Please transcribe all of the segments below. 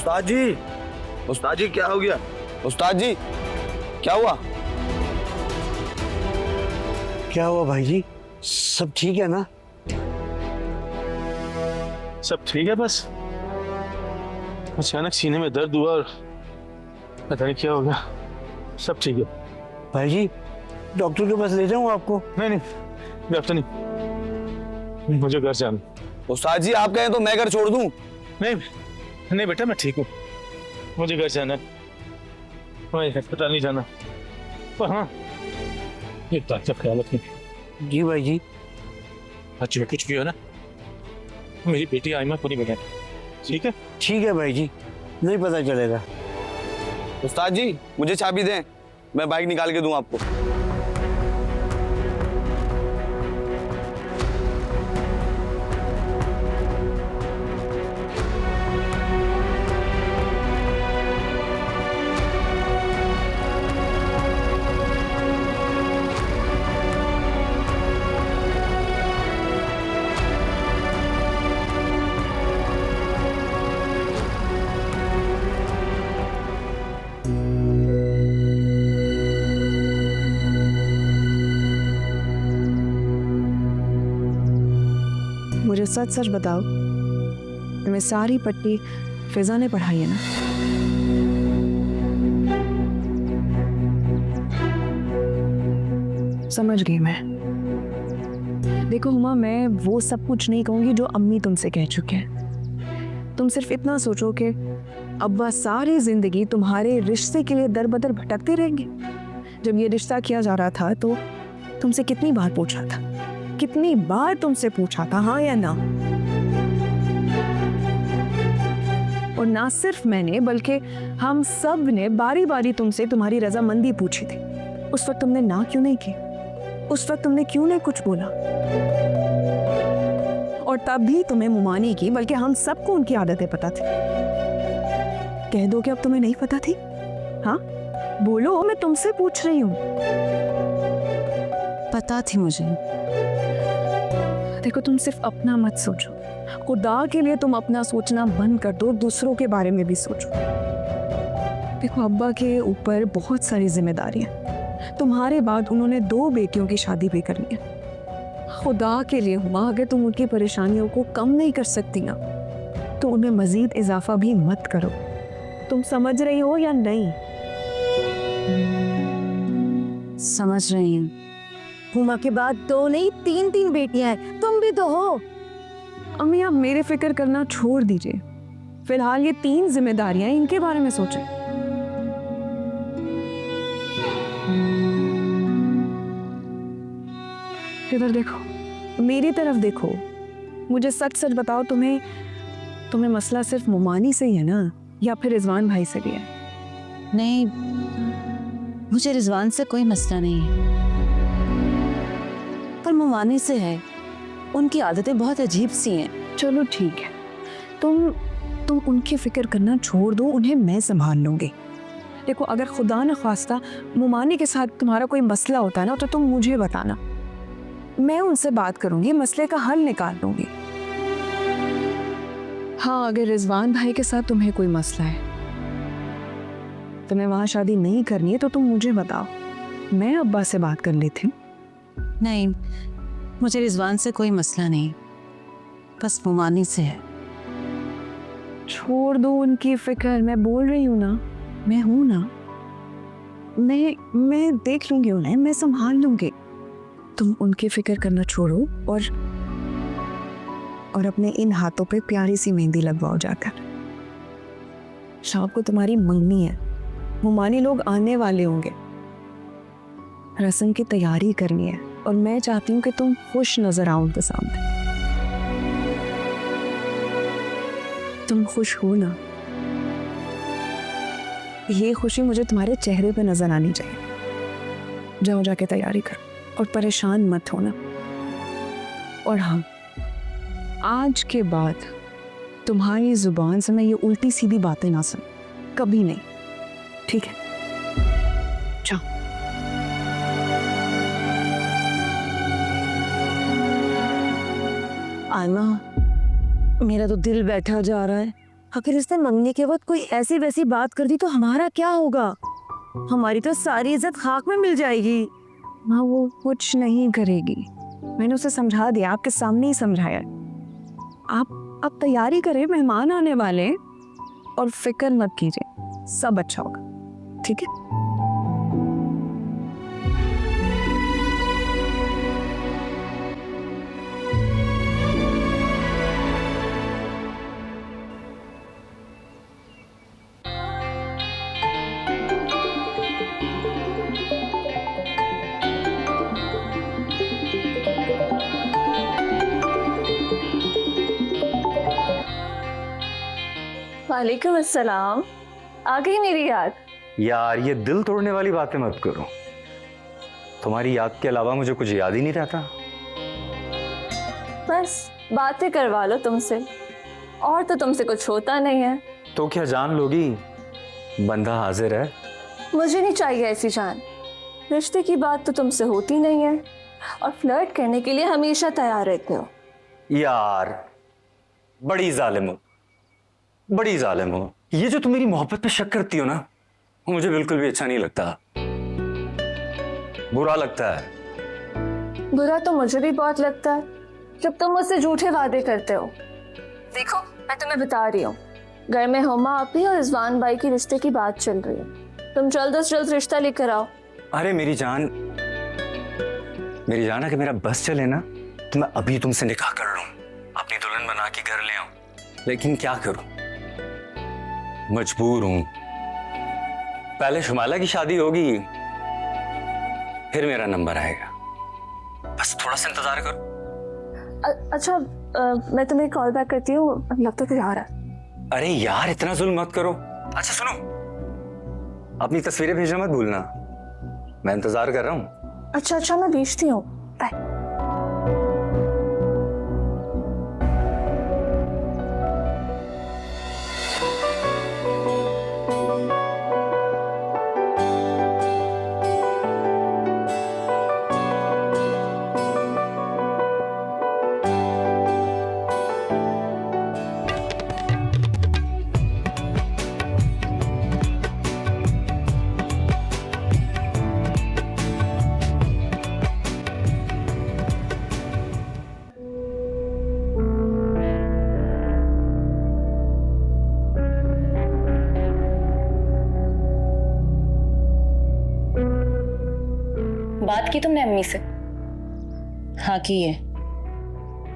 उस्ताद जी क्या हो गया? उस्ताद जी क्या हुआ? क्या हुआ भाई जी, सब ठीक है ना? सब ठीक है, बस अचानक सीने में दर्द हुआ और पता नहीं क्या हो गया। सब ठीक है भाई जी, डॉक्टर के पास ले जाऊं आपको? नहीं नहीं डॉक्टर नहीं, मुझे घर जाना। उस्ताद जी आप कहें तो मैं घर छोड़ दूं? नहीं नहीं बेटा, मैं ठीक हूँ, मुझे घर जाना है, मुझे अस्पताल नहीं जाना। पर हाँ, एक बात का ख्याल रखें। जी भाई जी। बच्चे कुछ भी हो ना, मेरी बेटी आइमा को नहीं बताना, ठीक है? ठीक है भाई जी, नहीं पता चलेगा। उस्ताद जी मुझे चाबी दें, मैं बाइक निकाल के दूं आपको। मुझे सच सच बताओ, तुम्हें सारी पट्टी फिजा ने पढ़ाई है ना? समझ गई मैं। देखो हुमा, मैं वो सब कुछ नहीं कहूंगी जो अम्मी तुमसे कह चुके हैं। तुम सिर्फ इतना सोचो कि अब्बा सारी जिंदगी तुम्हारे रिश्ते के लिए दर बदर भटकते रहेंगे। जब ये रिश्ता किया जा रहा था तो तुमसे कितनी बार पूछा था, कितनी बार तुमसे पूछा था, हाँ या ना? और ना सिर्फ मैंने बल्कि हम सब ने बारी बारी तुमसे तुम्हारी रजामंदी पूछी थी। उस वक्त तुमने ना क्यों नहीं की? उस वक्त तुमने क्यों नहीं कुछ बोला? और तब भी तुम्हें मुमानी की, बल्कि हम सबको उनकी आदतें पता थी। कह दो कि अब तुम्हें नहीं पता थी? हाँ बोलो, मैं तुमसे पूछ रही हूँ। पता थी मुझे। देखो तुम सिर्फ अपना मत सोचो, खुदा के लिए तुम अपना सोचना बंद कर दो, दूसरों के बारे में भी सोचो। देखो अब्बा के ऊपर बहुत सारी जिम्मेदारियां, तुम्हारे बाद उन्होंने 2 बेटियों की शादी भी करनी है। खुदा के लिए हुआ, अगर तुम उनकी परेशानियों को कम नहीं कर सकती ना तो उनमें मजीद इजाफा भी मत करो। तुम समझ रही हो या नहीं? समझ रही हूँ। हुमा के बाद 2 नहीं 3 बेटियां हैं, तुम भी तो हो। अम्मी आप मेरे फिक्र करना छोड़ दीजिए, फिलहाल ये 3 जिम्मेदारियां, इनके बारे में सोचें। इधर देखो, मेरी तरफ देखो, मुझे सच सच बताओ, तुम्हें मसला सिर्फ मुमानी से ही है ना, या फिर रिजवान भाई से भी है? नहीं, मुझे रिजवान से कोई मसला नहीं है, पर मुमानी से है। उनकी आदतें बहुत अजीब सी हैं। चलो ठीक है, तुम उनकी फिक्र करना छोड़ दो, उन्हें मैं संभाल लूंगी। देखो अगर खुदा न खास्ता मुमानी के साथ तुम्हारा कोई मसला होता है ना तो तुम मुझे बताना, मैं उनसे बात करूंगी, मसले का हल निकाल लूंगी। हाँ अगर रिजवान भाई के साथ तुम्हें कोई मसला है, तुम्हें वहां शादी नहीं करनी है तो तुम मुझे बताओ, मैं अब्बा से बात कर लेती हूँ। नहीं, मुझे रिजवान से कोई मसला नहीं, बस मुमानी से है। छोड़ दो उनकी फिक्र, मैं बोल रही हूँ ना, मैं हूं ना, मैं देख लूंगी उन्हें, मैं संभाल लूंगी। तुम उनकी फिक्र करना छोड़ो और अपने इन हाथों पे प्यारी सी मेहंदी लगवाओ जाकर। शाम को तुम्हारी मंगनी है, मुमानी लोग आने वाले होंगे, रस्म की तैयारी करनी है और मैं चाहती हूँ कि तुम खुश नजर आओ उनके सामने। तुम खुश हो ना, ये खुशी मुझे तुम्हारे चेहरे पे नजर आनी चाहिए। जाओ जाके तैयारी करो और परेशान मत होना। और हाँ, आज के बाद तुम्हारी जुबान से मैं ये उल्टी सीधी बातें ना सुन, कभी नहीं, ठीक है? जाओ। आयमा, मेरा तो दिल बैठा जा रहा है। अगर इसने मंगनी के वक्त कोई ऐसी वैसी बात कर दी तो हमारा क्या होगा? हमारी तो सारी इज्जत खाक में मिल जाएगी। माँ वो कुछ नहीं करेगी, मैंने उसे समझा दिया, आपके सामने ही समझाया। आप तैयारी करें, मेहमान आने वाले हैं, और फिक्र मत कीजिए, सब अच्छा होगा, ठीक है? वालेकुम अस्सलाम। आ गई मेरी याद? यार ये दिल तोड़ने वाली बातें मत करो। तुम्हारी याद के अलावा मुझे कुछ याद ही नहीं रहता। बस बातें करवा लो तुमसे, और तो तुमसे कुछ होता नहीं है। तो क्या जान लोगी, बंदा हाजिर है। मुझे नहीं चाहिए ऐसी जान। रिश्ते की बात तो तुमसे होती नहीं है, और फ्लर्ट करने के लिए हमेशा तैयार रहते हो। यार बड़ी जालिम हो, बड़ी जालिम हो। ये जो तुम मेरी मोहब्बत पे शक करती हो ना, वो मुझे बिल्कुल भी अच्छा नहीं लगता, बुरा लगता है। बुरा तो मुझे भी बहुत लगता है जब तुम मुझसे झूठे वादे करते हो। देखो मैं तुम्हें बता रही हूँ, घर में हुमा आपी और रिजवान भाई की रिश्ते की बात चल रही है। तुम जल्द से जल्द रिश्ता लेकर आओ। अरे मेरी जान अगर मेरा बस चले ना तो मैं अभी तुमसे निकाह कर लूं, अपनी दुल्हन बना के घर ले आऊं। लेकिन क्या करूं, मजबूर हूं। पहले शुमाला की शादी होगी, फिर मेरा नंबर आएगा। बस थोड़ा सा इंतजार करो। अच्छा मैं तुम्हें कॉल बैक करती हूँ, लगता है आ रहा है। अरे यार इतना जुल्म मत करो। अच्छा सुनो, अपनी तस्वीरें भेजना मत भूलना, मैं इंतजार कर रहा हूँ। अच्छा मैं भेजती हूँ, बाय। बात की तुमने अम्मी से? हाँ की है।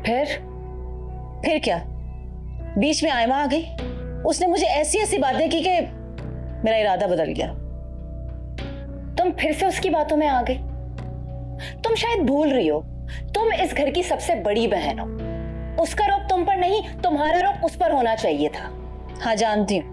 फिर क्या? बीच में आयमा आ गई, उसने मुझे ऐसी ऐसी बातें की कि मेरा इरादा बदल गया। तुम फिर से उसकी बातों में आ गई। तुम शायद भूल रही हो, तुम इस घर की सबसे बड़ी बहन हो। उसका रोक तुम पर नहीं, तुम्हारा रोक उस पर होना चाहिए था। हाँ जानती हूँ,